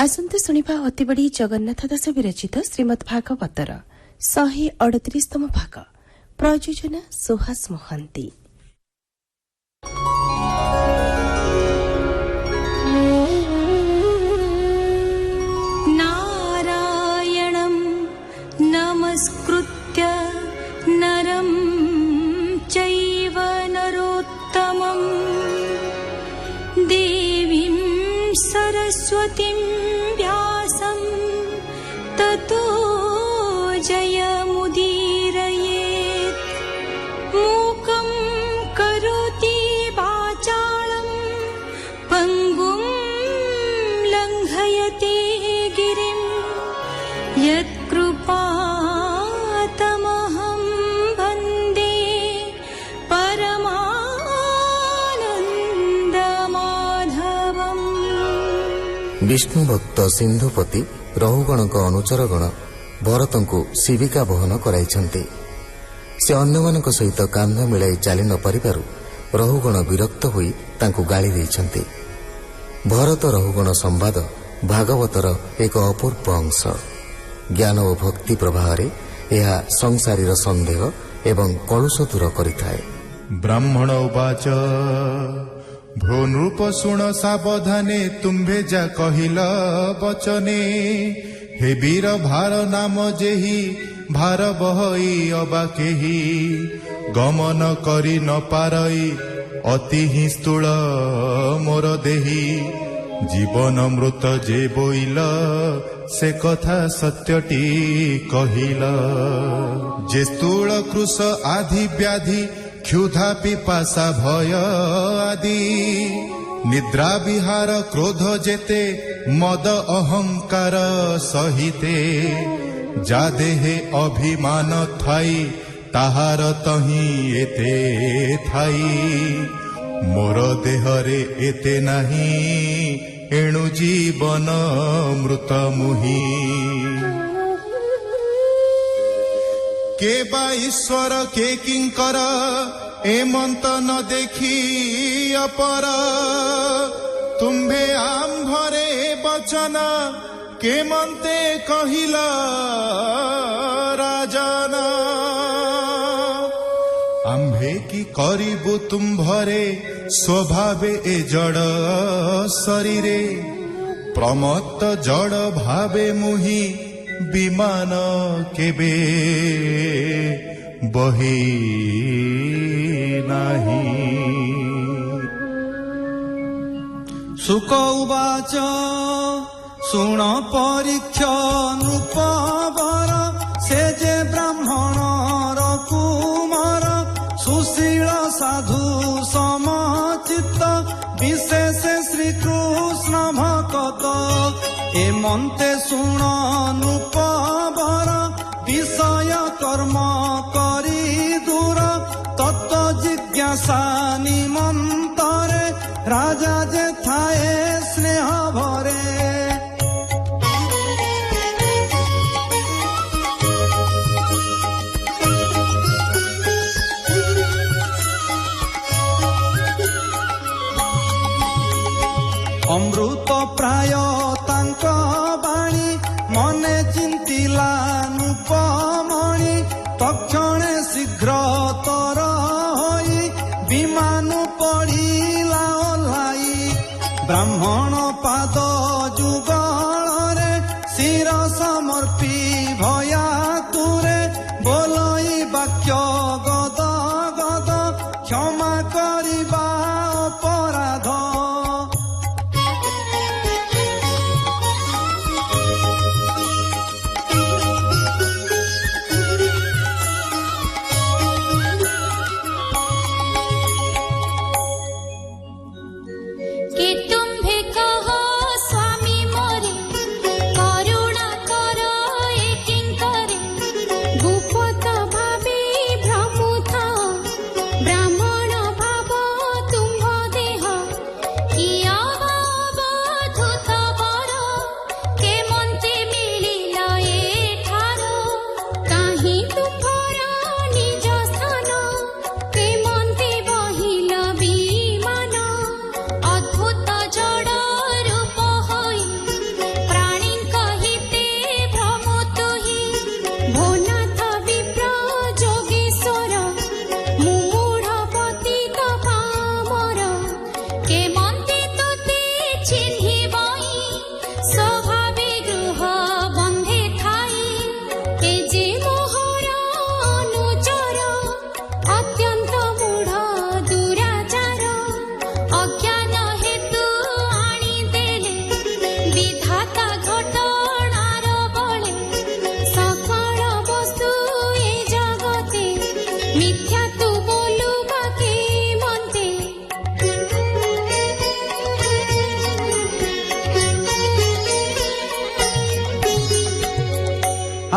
आसंते शुणिबा अतिबड़ी जगन्नाथ दास विरचित श्रीमद् भागवतर 138तम भाग। प्रयोजन सुहास महांती। नारायणं नमस्कृत्य नरं चैव नरोत्तमं देवीं सरस्वतीं व्यासं ततो जयमुदीरयेत्। मूकं करोति वाचालं पङ्गुं लङ्घयते गिरिं यत्कृपातमहं वन्दे परमानन्दमाधवम्। विष्णु भक्त सिंधुपति रहुगणक अनुचरगण भरतंकु शिविका बहन कराइछन्ति। से अन्यमानक सहित कांध मिलाई चाली न परिबारु रहुगण विरक्त होई तांकु गाली दैछन्ति। भरत रहुगण संवाद भागवतर एक अपूर्व अंश। ज्ञान और भक्ति प्रभावरे यह संसारीर संदेह एवं कलुष दूर करिथाए। ब्राह्मण उवाच भो नृप शुण सावधाने तुम्भे जा कहिल बचने। हे वीर भार नाम जेहि भार बहई अबा केहि। गमन करी न पारई अति हि स्थूल मोर देहि। जीवन मृत जे बोइल से कथा सत्यटी कहिल। जे स्थूल कृश आधि व्याधि क्षुधा पिपासा भय आदि। निद्रा विहार क्रोध जेते मद अहंकार सहिते। जा देहे अभिमान थाई ताहार तही एते थाई। मोर देहरे एते नाही एणु जीवन मृत मुहि। के बा ईश्वर के किंकर एमंत न देखी अपर। तुम्भे आम्भरे बचन के मंते कहिला राजन। आम्भे की करिबु तुम्भरे स्वभावे ए जड़ शरीरे। प्रमत्त जड़ भावे मुहि विमान केबे बही नाही। सुक उवाच शुण परीक्ष नृपवर। से जे ब्राह्मण कुमार सुशील साधु समचित्त। विशेष श्रीकृष्ण भक्त ए मन्ते शुण नृपवर। विषय कर्म करी दूर तत्व जिज्ञासा निमंतरे। राजा जे थाए स्नेह भरे। अमृत प्राय तांक बाणी मने चिंतिला नृपमणि। तक्षणे शीघ्र तर होई विमान पड़िला ओह्लाई।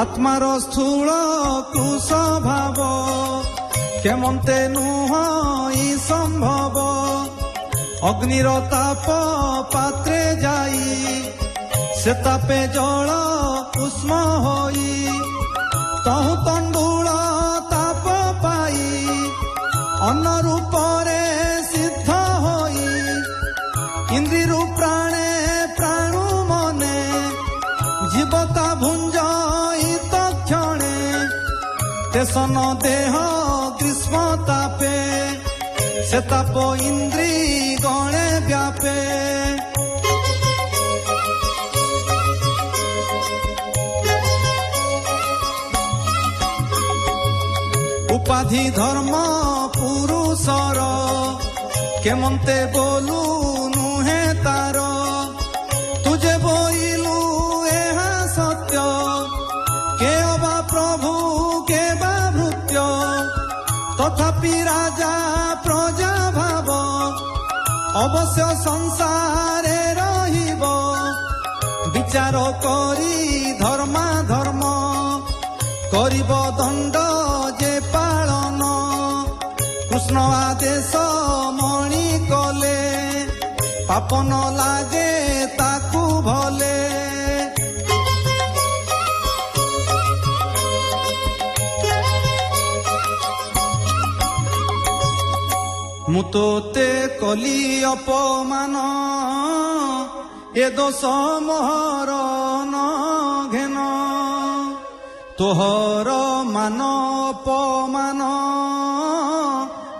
ଆତ୍ମାର ସ୍ଥୂଳ କୃଷ ଭାବ କେମନ୍ତେ ନୁହଁ ସମ୍ଭବ ଅଗ୍ନିର ତାପ ପାତ୍ରେ ଯାଇ ସେ ତାପେ ଜଳ ଉଷ୍ମ ହୋଇ ତହୁ ତଣ୍ଡୁଳ ତାପ ପାଇ ଅନ୍ନ ରୂପରେ ସିଦ୍ଧ ହୋଇ ଇନ୍ଦ୍ରିରୁ ପ୍ରାଣେ ପ୍ରାଣୁ ମନେ ଜୀବତା ଭୁଞ୍ଜ ତକ୍ଷଣେ ତେସନ ଦେହ ଗ୍ରୀଷ୍ମ ତାପେ ସେ ତାପ ଇନ୍ଦ୍ରି ଗଣେ ବ୍ୟାପେ উপাধি ধর্ম পুরুষর কেমন্তে বলু নুহে তার তুজে বইলু এহা সত্য কে অবা প্রভু কে বা ভৃত্য তথাপি রাজা প্রজা ভাব অবশ্য সংসারে রহিব বিচার করি ধর্মা ধর্ম করিব দণ্ড যে পালন কৃষ্ণ আদেশ মণি কলে পাপন লাগে তাকু ভলে ମୁଁ ତୋତେ କଲି ଅପମାନ ଏ ଦୋଷ ମୋହର ନ ଘେନ ତୋହର ମାନ ଅପମାନ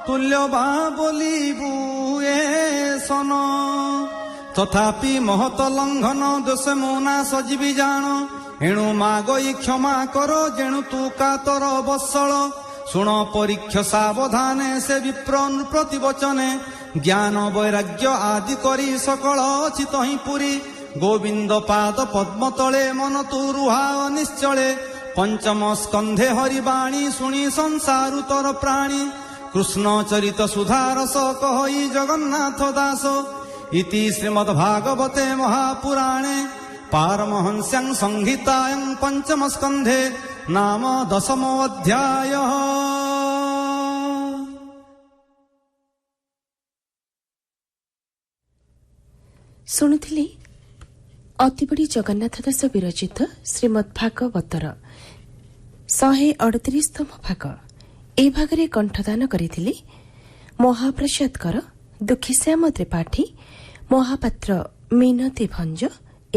ତୁଲ୍ୟ ବା ବୋଲିବୁ ଏ ସନ ତଥାପି ମହତ ଲଙ୍ଘନ ଦୋଷ ମୁଁ ନା ସଜିବି ଜାଣ ଏଣୁ ମାଗଇ କ୍ଷମା କର ଯେଣୁ ତୁ କାତର ବତ୍ସଳ ଶୁଣ ପରୀକ୍ଷ ସାବଧାନେ ସେ ବିପ୍ର ପ୍ରତିବଚନେ ଜ୍ଞାନ ବୈରାଗ୍ୟ ଆଦି କରି ସକଳ ଚିତ ହିଁ ପୁରୀ ଗୋବିନ୍ଦ ପାଦ ପଦ୍ମ ତଳେ ମନ ତୁ ରୁହା ନିଶ୍ଚଳେ ପଞ୍ଚମ ସ୍କନ୍ଧେ ହରିବାଣୀ ଶୁଣି ସଂସାରୁ ତର ପ୍ରାଣୀ କୃଷ୍ଣ ଚରିତ ସୁଧାରସ କହି ଜଗନ୍ନାଥ ଦାସ ଇତି ଶ୍ରୀମଦ୍ ଭାଗବତେ ମହାପୁରାଣେ ପାରମହଂସ୍ୟାଂ ସଂହିତାୟଂ ପଞ୍ଚମ ସ୍କନ୍ଧେ ନାମ ଦଶମ ଅଧ୍ୟାୟ। ଶୁଣୁଥିଲି ଅତିବଡ଼ି ଜଗନ୍ନାଥ ଦାସ ବିରଚିତ ଶ୍ରୀମଦ୍ ଭାଗବତର 138ତମ ଭାଗ। ଏହି ଭାଗରେ କଣ୍ଠଦାନ କରିଥିଲେ ମହାପ୍ରସାଦକର ଦୁଃଖୀଶ୍ୟାମ ତ୍ରିପାଠୀ, ମହାପାତ୍ର ମିନତୀ ଭଞ୍ଜ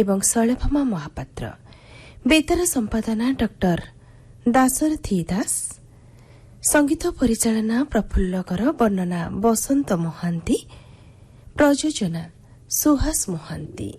ଏବଂ ଶୈଳଭାମା ମହାପାତ୍ର। ବେତାର ସମ୍ପାଦନା ଡକ୍ଟର ଦାଶରଥୀ ଦାସ। ସଙ୍ଗୀତ ପରିଚାଳନା ପ୍ରଫୁଲ୍ଲକର, ବର୍ଣ୍ଣନା ବସନ୍ତ ମହାନ୍ତି, ପ୍ରଯୋଜନା ସୁହାସ ମହାନ୍ତି।